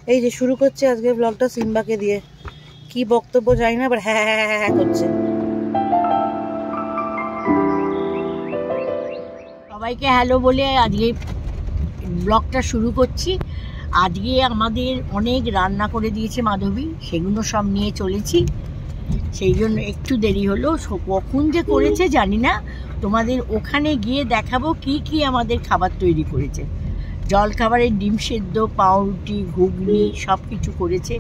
এই যে শুরু করছে আজকে ব্লগটা সিম্বাকে দিয়ে। কি বক্তব্য জানি না, বাট হ্যাঁ হ্যাঁ হ্যাঁ করছে। সবাইকে হ্যালো বলে আজকে ব্লগটা শুরু করছি। আজকে আমাদের অনেক রান্না করে দিয়েছে মাধবী, সেগুলো সব নিয়ে চলেছি, সেই জন্য একটু দেরি হলো। কখন যে করেছে জানি না, তোমাদের ওখানে গিয়ে দেখাবো কি কি আমাদের খাবার তৈরি করেছে। জল খাবারের ডিম সেদ্ধ, পাউরুটি, ঘুগনি সব কিছু করেছে।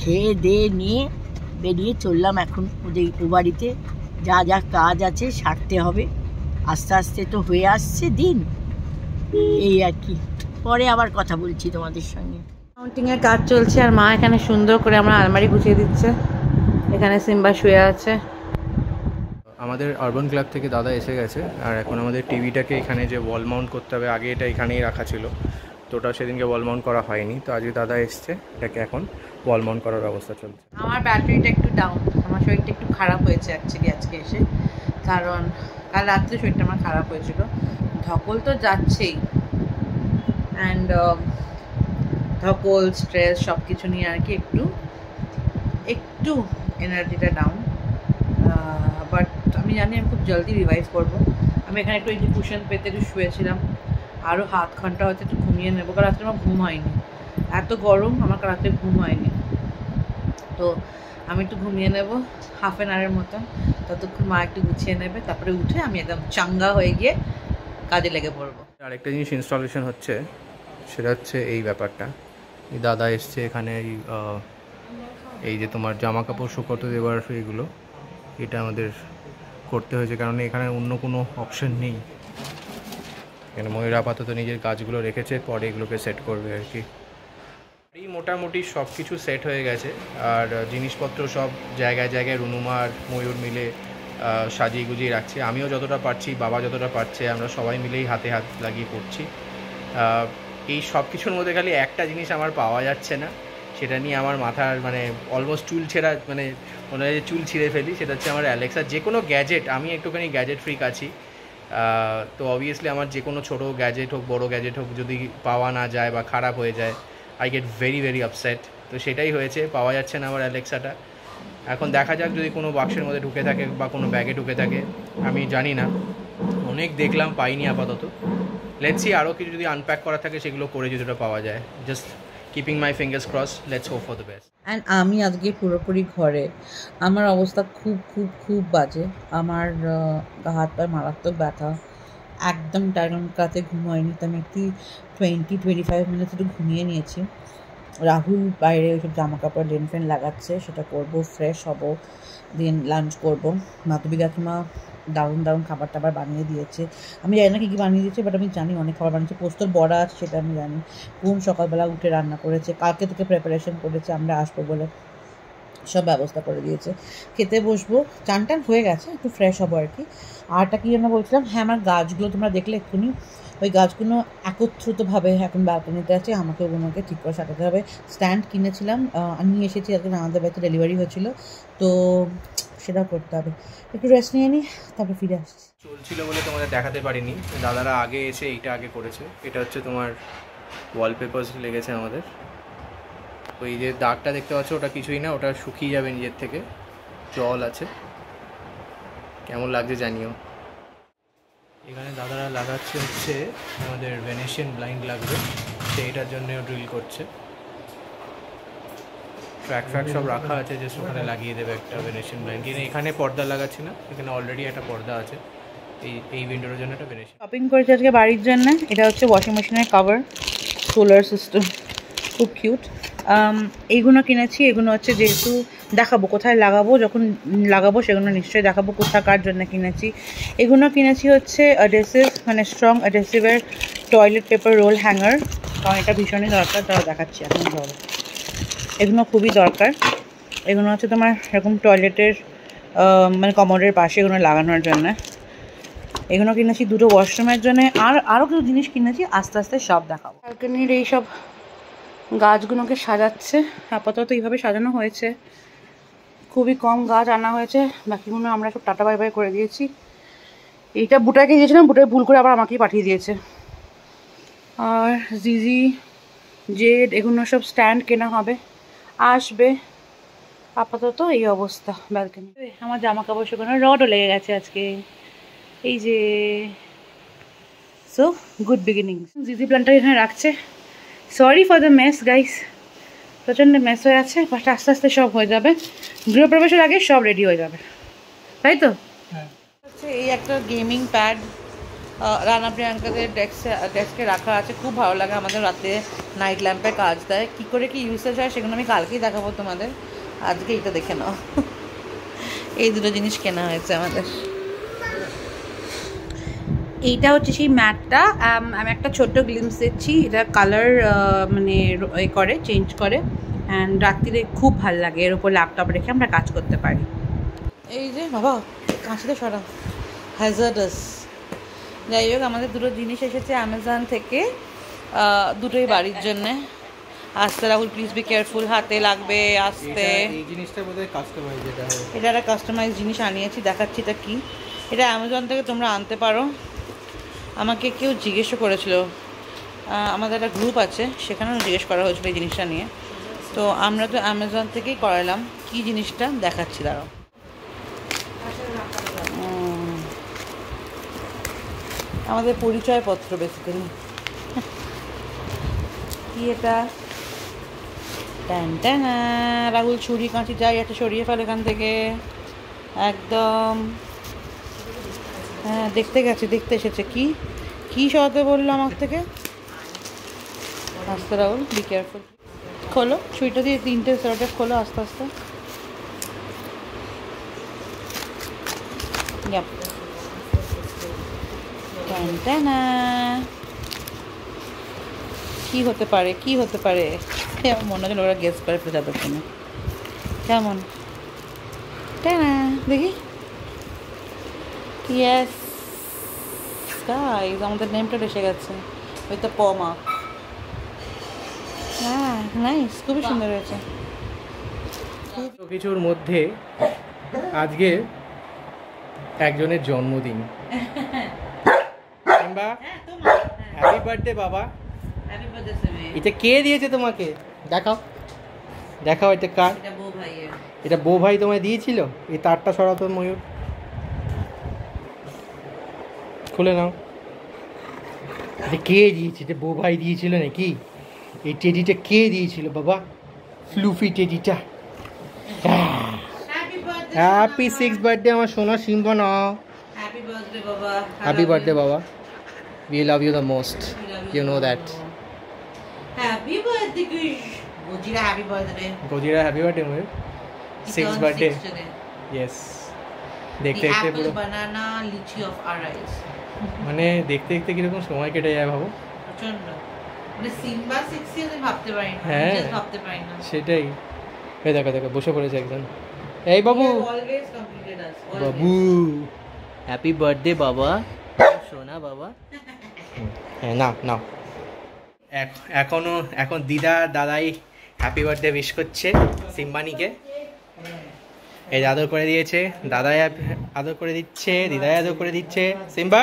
খেয়ে দিয়ে নিয়ে বেরিয়ে চললাম এখন ওদের ও বাড়িতে। যা যা কাজ আছে সারতে হবে, আস্তে আস্তে তো হয়ে আসছে দিন, এই আর কি। পরে আবার কথা বলছি তোমাদের সঙ্গে। কাউন্টিং এর কাজ চলছে আর মা এখানে সুন্দর করে আমরা আলমারি গুছিয়ে দিচ্ছে। এখানে সিম্বা শুয়ে আছে। আমাদের আরবান ক্লাব থেকে দাদা এসে গেছে, আর এখন আমাদের টিভিটাকে এখানে যে ওয়াল মাউন্ট করতে হবে, আগে এটা এখানেই রাখা ছিল, তো ওটা সেদিনকে ওয়াল মাউন্ট করা হয়নি, তো আজকে দাদা এসছে, এটাকে এখন ওয়াল মাউন্ট করার ব্যবস্থা চলছে। আমার ব্যাটারিটা একটু ডাউন, আমার শরীরটা একটু খারাপ হয়েছে অ্যাকচুয়ালি আজকে এসে, কারণ কাল রাত্রে শরীরটা আমার খারাপ হয়েছিল। ধকল তো যাচ্ছেই, অ্যান্ড ধকল, স্ট্রেস সব কিছু নিয়ে আর কি একটু এনার্জিটা ডাউন। বাট আমি জানি আমি খুব জলদি রিভাইভ করবো। আমি এখানে একটু এই যে কুশন পেতে একটু শুয়েছিলাম, আরও হাত ঘন্টা হয়তো একটু ঘুমিয়ে নেবো, কারণ রাত্রে আমার ঘুম হয়নি, এত গরম আমার রাত্রে ঘুম হয়নি। তো আমি একটু ঘুমিয়ে নেব হাফ অ্যান আওয়ারের মতন, ততক্ষণ মা একটু গুছিয়ে নেবে, তারপরে উঠে আমি একদম চাঙ্গা হয়ে গিয়ে কাজে লেগে পড়বো। আরেকটা জিনিস ইনস্টলেশন হচ্ছে, সেটা হচ্ছে এই ব্যাপারটা। এই দাদা এসছে এখানে, এই যে তোমার জামা কাপড় শুকোতে দেওয়ার এইগুলো, এটা আমাদের করতে হয়েছে, কারণ এখানে অন্য কোনো অপশন নেই। এখানে ময়ূর আপাতত নিজের কাজগুলো রেখেছে, পরে এগুলোকে সেট করবে আর কি। এই মোটামুটি সব কিছু সেট হয়ে গেছে, আর জিনিসপত্র সব জায়গায় জায়গায় রুনুমা আর ময়ূর মিলে সাজিয়ে গুজিয়ে রাখছে। আমিও যতটা পারছি, বাবা যতটা পারছে, আমরা সবাই মিলেই হাতে হাত লাগিয়ে করছি। এই সব কিছুর মধ্যে খালি একটা জিনিস আমার পাওয়া যাচ্ছে না, সেটা নিয়ে আমার মাথার মানে অলমোস্ট চুল ছেঁড়া, মানে মনে হয় যে চুল ছিঁড়ে ফেলি, সেটা হচ্ছে আমার অ্যালেক্সা। যে কোনো গ্যাজেট, আমি একটুখানি গ্যাজেট ফ্রিক আছি, তো অবভিয়াসলি আমার যে কোনো ছোটো গ্যাজেট হোক বড়ো গ্যাজেট হোক, যদি পাওয়া না যায় বা খারাপ হয়ে যায়, I get very very upset. তো সেটাই হয়েছে, পাওয়া যাচ্ছে না আমার অ্যালেক্সাটা। এখন দেখা যাক যদি কোনো বাক্সের মধ্যে ঢুকে থাকে বা কোনো ব্যাগে ঢুকে থাকে, আমি জানি না, অনেক দেখলাম, পাইনি আপাতত। লেটস সি, আরও কিছু যদি আনপ্যাক করা থাকে সেগুলো করে যদি ওটা পাওয়া যায়। Just keeping my fingers cross, let's hope for the best. And আমি আজকে পুরোপুরি ঘরে, আমার অবস্থা খুব খুব খুব বাজে। আমার হাত পায়ে মারাত্মক ব্যথা, একদম টাইম রাতে ঘুম হয়নি, তো আমি একটু 20-25 মিনিটস একটু ঘুমিয়ে নিয়েছি। রাহুল বাইরে ওইসব জামা কাপড় লেন ফেন লাগাচ্ছে, সেটা করবো, ফ্রেশ হবো, দেন লাঞ্চ করবো। মাধবী কাকিমা দারুণ দারুণ খাবার টাবার বানিয়ে দিয়েছে। আমি জানি না কী কী বানিয়ে দিয়েছে, বাট আমি জানি অনেক খাবার বানিয়েছে। পোস্তর বড়া আছে সেটা আমি জানি, ঘুম সকালবেলা উঠে রান্না করেছে, কালকে থেকে প্রিপারেশন করেছে আমরা আসবো বলে, সব ব্যবস্থা করে দিয়েছে। খেতে বসবো, চান টান হয়ে গেছে, একটু ফ্রেশ হবো আর কি। আরটা কী জন্য বলছিলাম, হ্যাঁ আমার গাছগুলো তোমরা দেখলে এক্ষুনি, ওই গাছগুলো একত্রিতভাবে এখন ব্যালকনিতে আছে, আমাকে ওগুলোকে ঠিক করে সাজাতে হবে। স্ট্যান্ড কিনেছিলাম, নিয়ে এসেছি, আজকে আমাদের বাড়িতে ডেলিভারি হয়েছিল, তো সেটাও করতে হবে। একটু রেস্ট নিয়ে নিই, তারপরে ফিরে আসছি। চলছিল বলে তোমাদের দেখাতে পারিনি, দাদারা আগে এসে এইটা আগে করেছে। এটা হচ্ছে তোমার ওয়ালপেপার্স লেগেছে আমাদের। তো এই যে দাগটা দেখতে পাচ্ছ, ওটা কিছুই না, ওটা শুকিয়ে যাবে নিজের থেকে, জল আছে। কেমন লাগছে জানিও। এখানে দাদারা লাগাচ্ছে হচ্ছে আমাদের ভেনেশিয়ান ব্লাইন্ড লাগবে, সেইটার জন্যও ড্রিল করছে। ট্র্যাক ফ্র্যাক সব রাখা আছে, জাস্ট ওখানে লাগিয়ে দেবে একটা ভেনেশিয়ান ব্লাইন্ড। কিন্তু এখানে পর্দা লাগাচ্ছি না, এখানে অলরেডি একটা পর্দা আছে, এই উইন্ডোর জন্য একটা ভেনেশিয়ান। শপিং করেছি আজকে বাড়ির জন্য। এটা হচ্ছে ওয়াশিং মেশিনের কভার, সোলার সিস্টেম, খুব কিউট। এইগুলো কিনেছি, এগুলো হচ্ছে যেহেতু দেখাবো কোথায় লাগাবো, যখন লাগাবো সেগুলো নিশ্চয়ই দেখাবো কোথাকার জন্য কিনেছি। এগুলো কিনেছি হচ্ছে অ্যাডহেসিভ, মানে স্ট্রং অ্যাডহেসিভের টয়লেট পেপার রোল হ্যাঙ্গার, কারণ এটা ভীষণই দরকার, তারা দেখাচ্ছি এখন ধরো। এগুলো খুবই দরকার। এগুলো হচ্ছে তোমার এরকম টয়লেটের মানে কমোডের পাশে এগুলো লাগানোর জন্য। এগুলো কিনেছি দুটো ওয়াশরুমের জন্য, আর আরও কিছু জিনিস কিনেছি, আস্তে আস্তে সব দেখাবো। ব্যালকনির এইসব গাছগুলোকে সাজাচ্ছে, আপাতত এইভাবে সাজানো হয়েছে, খুবই কম গাছ আনা হয়েছে, বাকিগুলো আমরা সব টাটা বাই বাই করে দিয়েছি। এইটা বুটাকে দিয়েছিলাম, বুটাই ভুল করে আবার আমাকেই পাঠিয়ে দিয়েছে। আর জিজি জেড এগুলো সব স্ট্যান্ড কেনা হবে, আসবে। আপাতত এই অবস্থা ব্যালকনি। আমার জামা কাপড় শুকানো রডও লেগে গেছে আজকে, এই যে। So good beginning. জিজি প্ল্যানটা এখানে রাখছে। Sorry for the mess guys, প্রচণ্ড মেস হয়ে আছে, বাট আস্তে আস্তে সব হয়ে যাবে। গৃহপ্রবেশের আগে সব রেডি হয়ে যাবে, তাই তো? এই একটা গেমিং প্যাড রানা প্রিয়াঙ্কাদের ডেস্কে রাখা আছে, খুব ভালো লাগে। আমাদের রাতে নাইট ল্যাম্পে কাজ দেয়। কী করে কি ইউসেজ হয় সেগুলো আমি কালকেই দেখাবো তোমাদের, আজকে এইটা দেখে নাও। এই দুটো জিনিস কেনা হয়েছে আমাদের। এইটা হচ্ছে সেই ম্যাটটা, আমি একটা ছোট্ট গ্লিমস দিচ্ছি। এটা কালার মানে এ করে, চেঞ্জ করে, অ্যান্ড রাত্রিরে খুব ভালো লাগে। এর উপর ল্যাপটপ রেখে আমরা কাজ করতে পারি। এই যে বাবা কাঁচিতে সরা হ্যাজার্ডাস। যাই হোক, আমাদের দুটো জিনিস এসেছে অ্যামাজন থেকে, দুটোই বাড়ির জন্যে। আসতে রাহুল, প্লিজ বি কেয়ারফুল, হাতে লাগবে আসতে। এই জিনিসটা বোধহয় কাস্টমাইজ, এটা একটা কাস্টমাইজ জিনিস আনিয়েছি, দেখাচ্ছি এটা কি। এটা অ্যামাজন থেকে তোমরা আনতে পারো। আমাকে কেউ জিজ্ঞেসও করেছিল, আমাদের একটা গ্রুপ আছে, সেখানেও জিজ্ঞেস করা হয়েছিল এই জিনিসটা নিয়ে। তো আমরা তো অ্যামাজন থেকেই করালাম। কি জিনিসটা দেখাচ্ছি, দাঁড়াও। আমাদের পরিচয়পত্র বেসিক্যালি। কি এটা? টানা রাহুল, ছুরি কাঁচি যাই একটা সরিয়ে ফেল এখান থেকে একদম। হ্যাঁ, দেখতে গেছে, দেখতে এসেছে। কি কি সরাতে বললো আমার থেকে? আস্তে রাহুল, বি কেয়ারফুল। খোলো ছুরিটা দিয়ে, তিনটে সরাতে খোলো আস্তে আস্তে। টানা কি হতে পারে, কি হতে পারে? আমার মনে হচ্ছে ওরা গেস করে ফেলে যাবে কিনা। কেমন? টানা দেখি। ইয়েস গাইস, আমাদের নেমটা এসে গেছে ওই তো পমা। হ্যাঁ নাইস, খুবই সুন্দর হয়েছে। কিছুর মধ্যে আজকে একজনের জন্মদিন। হ্যাপি বার্থডে বাবা। এটা কে দিয়েছে তোমাকে? দেখাও দেখাও, এটা কার? এটা বউ ভাই তোমায় দিয়েছিল। এই তারটা সরাতো ময়ূর, খুলে নাও। এটা কে দিয়েছে? এটা বউ ভাই দিয়েছিল নাকি? এই টেডিটা কে দিয়েছিল বাবা? ফ্লুফি টেডিটা। হ্যাপি 6th বার্থডে আমার সোনা সিম্বা না। হ্যাপি বার্থডে বাবা। হ্যাপি বার্থডে বাবা। We love you the most. You know that. Happy birthday Gojira, happy birthday. Gojira, happy birthday Mayur. 6th birthday. Yes. দেখতে দেখতে পুরো banana lychee of our eyes. মানে দেখতে দেখতে কিরকম সময় কেটে যায় ভাবো। প্রচন্ড। মানে সিম্বা 6 ইয়ার ভাবতে পারি না, জাস্ট ভাবতে পারি না। সেটাই। এই দেখো দেখো বসে পড়েছে একজন। এই বাবু। Always completed us. বাবু হ্যাপি বার্থডে বাবা, সোনা বাবা। হ্যাঁ না না, এখন দাদাই হ্যাপি বার্থডে উইশ করছে সিম্বানিকে। এই আদর করে দিয়েছে, দাদাই আদর করে দিচ্ছে, দিদাই আদর করে দিচ্ছে। সিম্বা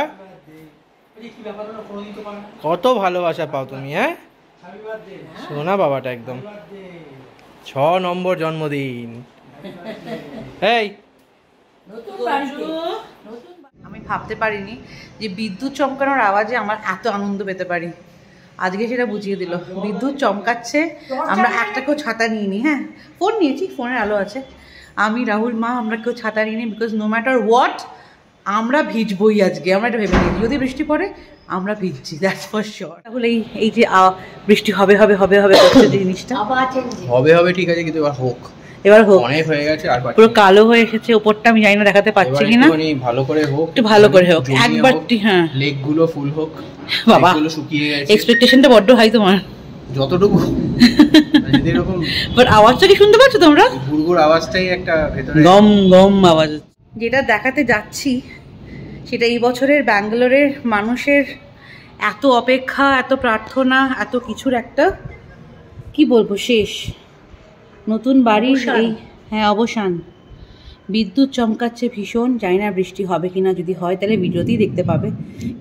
কত ভালোবাসা পাও তুমি, হ্যাঁ সোনা বাবাটা একদম। 6 নম্বর জন্মদিন। এই আমি ভাবতে পারিনি যে বিদ্যুৎ চমকানোর আওয়াজে আমার এত আনন্দ পেতে পারি। আজকে সেটা বুঝিয়ে দিল। বিদ্যুৎ চমকাচ্ছে, আমরা একটা কেউ ছাতা নিইনি। হ্যাঁ, ফোন নিয়েছি, ফোনের আলো আছে। আমি রাহুল মা আমরা কেউ ছাতা নিইনি, বিকজ নো ম্যাটার হোয়াট আমরা ভিজবই আজকে। আমরা এটা ভেবে নিয়েছি যদি বৃষ্টি পড়ে আমরা ভিজছি, দ্যাটস ফর শিওর। তাহলে এই যে বৃষ্টি হবে হবে হবে হবে করছে জিনিসটা, হবে হবে ঠিক আছে, কিন্তু এবার হোক। অনেক হয়ে গেছে, আর পুরো কালো হয়ে এসেছে ওপরটা, আমি জানি না দেখাতে পাচ্ছি কিনা। ভালো করে হোক, একটু ভালো করে হোক একবার। হ্যাঁ, লেগ গুলো ফুল হোক বাবা, শুকিয়ে গেছে। এক্সপেকটেশনটা বড্ড হাই তোমার। যতটুকু যদি এরকম বাট আওয়াজটা কি শুনতে পাচ্ছ তোমরা? গুড়গুড় আওয়াজটাই একটা ভেতরে গম গম আওয়াজ। যেটা দেখাতে যাচ্ছি সেটা এই বছরের ব্যাঙ্গালোরের মানুষের এত অপেক্ষা, এত প্রার্থনা, এত কিছুর একটা কি বলবো শেষ। নতুন বাড়ির এই অবসান। বিদ্যুৎ চমকাচ্ছে ভীষণ, জানি না বৃষ্টি হবে কিনা। যদি হয় তাহলে ভিডিওতেই দেখতে পাবে,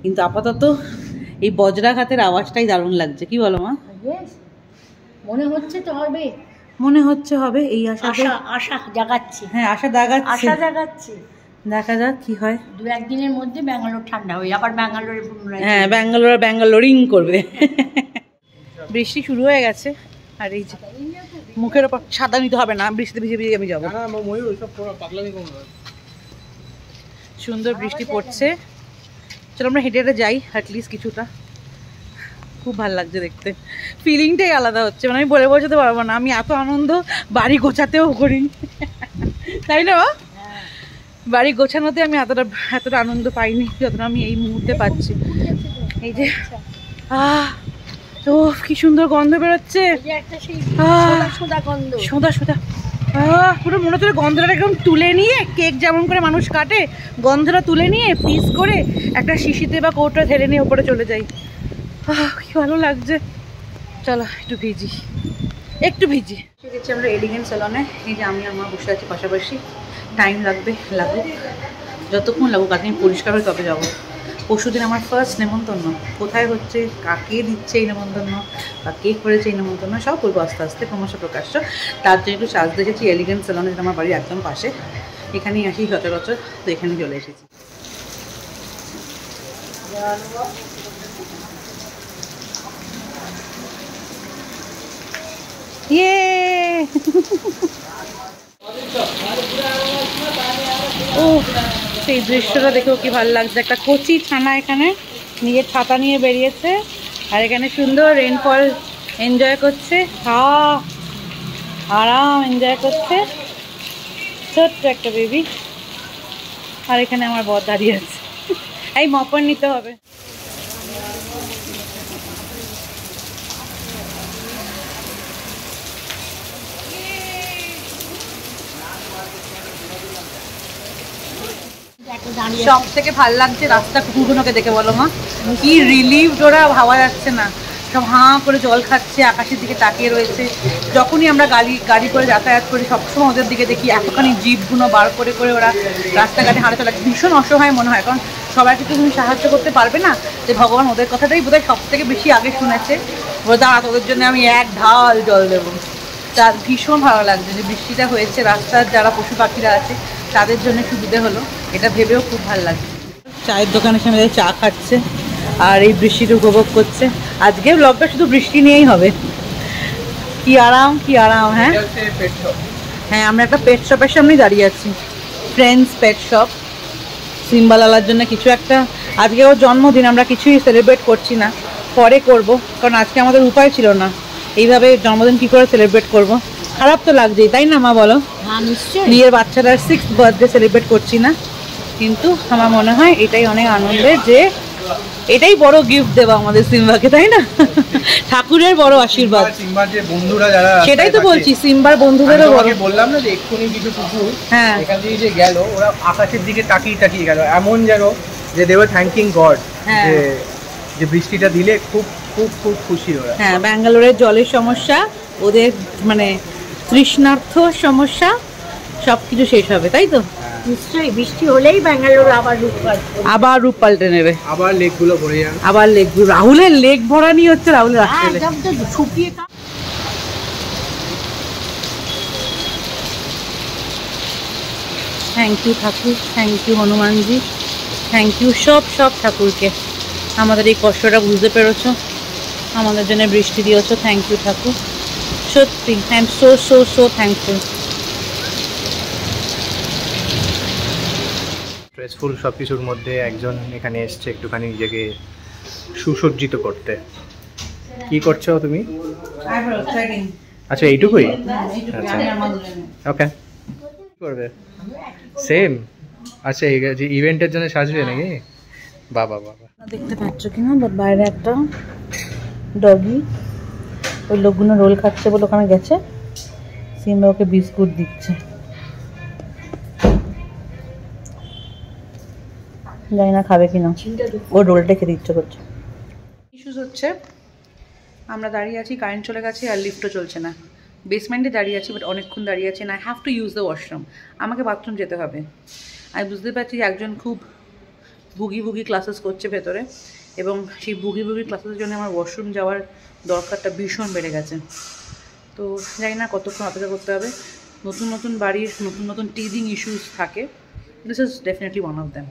কিন্তু আপাতত এই বজ্রাঘাতের আওয়াজটাই দারুণ লাগছে। কি বলো মা? মনে হচ্ছে তো হবে, মনে হচ্ছে হবে, এই আশাতে। আশা আশা জাগাচ্ছি, হ্যাঁ, আশা জাগাচ্ছে। আশা জাগাচ্ছি। দেখা যাক কি হয়। 2-1 দিনের মধ্যে ব্যাঙ্গালোর ঠান্ডা হয়ে আবার ব্যাঙ্গালোরে পুনরায়। হ্যাঁ, ব্যাঙ্গালোরিং করবে। বৃষ্টি শুরু হয়ে গেছে, আর এই যে মুখের ওপর ছাতা নিতে হবে না, বৃষ্টিতে ভিজে ভিজে আমি যাবো। সুন্দর বৃষ্টি পড়ছে, চলো আমরা হেঁটে হেঁটে যাই অ্যাটলিস্ট কিছুটা। খুব ভালো লাগছে দেখতে, ফিলিংটাই আলাদা হচ্ছে, মানে আমি বলে বোঝাতে পারবো না। আমি এত আনন্দ বাড়ি গোছাতেও করি, তাই না? বাড়ি গোছানোতে আমি এতটা আনন্দ পাইনি যতটা আমি এই মুহূর্তে পাচ্ছি। এই যে তো কি সুন্দর গন্ধ বেরোচ্ছে, সোদা সোদা। পুরো মনে হচ্ছে গন্ধটা একদম তুলে নিয়ে, কেক যেমন করে মানুষ কাটে, গন্ধটা তুলে নিয়ে পিস করে একটা শিশিতে বা কৌটা ঢেলে নিয়ে উপরে চলে যাই। কি ভালো লাগছে। চলো একটু ভিজি। ঠিক আছে, আমরা এলিগেন্ট সেলনে। এই যে আমি আর মা বসে আছি পাশাপাশি। টাইম লাগুক, যতক্ষণ লাগুক, আজ আমি পরিষ্কার হয়ে তবে যাবো। পরশুদিন আমার ফার্স্ট নেমন্তন্ন। কোথায় হচ্ছে, কাকে দিচ্ছে এই নেমন্তন্ন, বা কে করেছে এই নেমন্তন্ন, সব বলবো আস্তে আস্তে, ক্রমশ প্রকাশ্য। তার জন্য একটু সাজতে এসেছি এলিগেন্ট সেলনে, যেটা আমার বাড়ির একদম পাশে। এখানেই আসি সচরাচর, তো এখানে চলে এসেছি। ইয়ে ও, সেই দৃশ্যটা দেখেও কি ভালো লাগছে। একটা কচি ছানা এখানে নিজের ছাতা নিয়ে বেরিয়েছে, আর এখানে সুন্দর রেনফল এনজয় করছে, আরাম এনজয় করছে, ছোট্ট একটা বেবি। আর এখানে আমার বর দাঁড়িয়ে আছে, এই মপন নিতে হবে। সব থেকে ভাল লাগছে রাস্তা কুকুরগুলোকে দেখে, বলো মা কি রিলিভ, ওরা হাওয়া যাচ্ছে না, সব হাঁ করে জল খাচ্ছে, আকাশের দিকে তাকিয়ে রয়েছে। যখনই আমরা গাড়ি করে যাতায়াত করি সবসময় ওদের দিকে দেখি, এতখানি জিভগুলো বার করে করে ওরা রাস্তাঘাটে হাঁটা চলা। ভীষণ অসহায় মনে হয়, কারণ সবাইকে তো তুমি সাহায্য করতে পারবে না, যে ভগবান ওদের কথাটাই বোধহয় সব থেকে বেশি আগে শুনেছে। দাঁড়া, ওদের জন্য আমি এক ঢাল জল দেবো। তার ভীষণ ভালো লাগছে যে বৃষ্টিটা হয়েছে, রাস্তার যারা পশু পাখিরা আছে তাদের জন্য সুবিধে হলো, এটা ভেবেও খুব ভালো লাগছে। চায়ের দোকানের সামনে চা খাচ্ছে আর এই বৃষ্টিটা উপভোগ করছে। আজকে ব্লগটা শুধু বৃষ্টি নিয়েই হবে। কি আরাম, কি আরাম। হ্যাঁ হ্যাঁ, আমরা একটা পেট শপের সামনেই দাঁড়িয়ে আছি, ফ্রেন্ডস পেট শপ। সিম্বালালার জন্য কিছু একটা, আজকে ওর জন্মদিন, আমরা কিছুই সেলিব্রেট করছি না, পরে করব, কারণ আজকে আমাদের উপায় ছিল না। এইভাবে জন্মদিন কী করে সেলিব্রেট করব, খারাপ তো লাগছেই, তাই না মা বলো? হ্যাঁ নিশ্চয়ই। নিজের বাচ্চাটার 6th বার্থডে সেলিব্রেট করছি না, কিন্তু আমার মনে হয় এটাই অনেক আনন্দের, যে এটাই বড় গিফট দেওয়া আমাদের সিম্বাকে, তাই না? ঠাকুরের বড় আশীর্বাদ। সিম্বার যে বন্ধুরা যারা, সেটাই তো বলছি, সিম্বার বন্ধুদেরও বড়। বললাম না যে এক্ষুনি কিছু কুকুর হ্যাঁ এখান থেকে যে গেল, ওরা আকাশের দিকে তাকিয়ে গেল, এমন যেন যে দে ওয়ার থ্যাঙ্কিং গড যে বৃষ্টিটা দিলে খুব খুব খুব খুশি ওরা। হ্যাঁ, ব্যাঙ্গালোরের জলের সমস্যা, ওদের মানে তৃষ্ণার্থ সমস্যা, সব কিছু শেষ হবে, তাই তো? নিশ্চয়ই, বৃষ্টি হলেই ব্যাঙ্গালোর আবার রূপ পাল্টে নেবে, আবার লেকগুলো ভরে যাবে, আবার লেকগুলো। রাহুলের লেক ভরা নিয়ে হচ্ছে, রাহুলের আসলে শুকিয়ে। থ্যাংক ইউ ঠাকুর, thank you Hanumanji, thank you সব ঠাকুরকে। আমাদের এই কষ্টটা বুঝতে পেরেছো, আমাদের জন্য বৃষ্টি দিয়েছো, থ্যাংক ইউ ঠাকুর। সত্যি I am so thankful. Stressful সব কিছুর মধ্যে একজন এখানে এসছে একটুখানি নিজেকে সুসজ্জিত করতে। কি করছো তুমি? আচ্ছা, এইটুকুই? আচ্ছা ওকে, করবে সেম। আচ্ছা, এই যে ইভেন্টের জন্য সাজবে নাকি? বাবা দেখতে পাচ্ছ কিনা, বাইরে একটা ডগি, ওই লোকগুলো রোল খাচ্ছে বলে ওখানে গেছে, সিম্বা ওকে বিস্কুট দিচ্ছে। জানি না খাবে কিনা, ও রোলটা খেতে ইচ্ছে করছে। ইস্যুস হচ্ছে, আমরা দাঁড়িয়ে আছি, কারেন্ট চলে গেছে আর লিফটও চলছে না। বেসমেন্টে দাঁড়িয়ে আছি, বাট অনেকক্ষণ দাঁড়িয়ে আছি, না I have to use the washroom, আমাকে বাথরুম যেতে হবে। আমি বুঝতে পারছি যে একজন খুব বুগি ক্লাসেস করছে ভেতরে, এবং সেই বুগি ক্লাসেসের জন্য আমার ওয়াশরুম যাওয়ার দরকারটা ভীষণ বেড়ে গেছে। তো জানি না কতক্ষণ অপেক্ষা করতে হবে। নতুন নতুন বাড়ির নতুন নতুন টিজিং ইস্যুস থাকে, this is definitely one of them.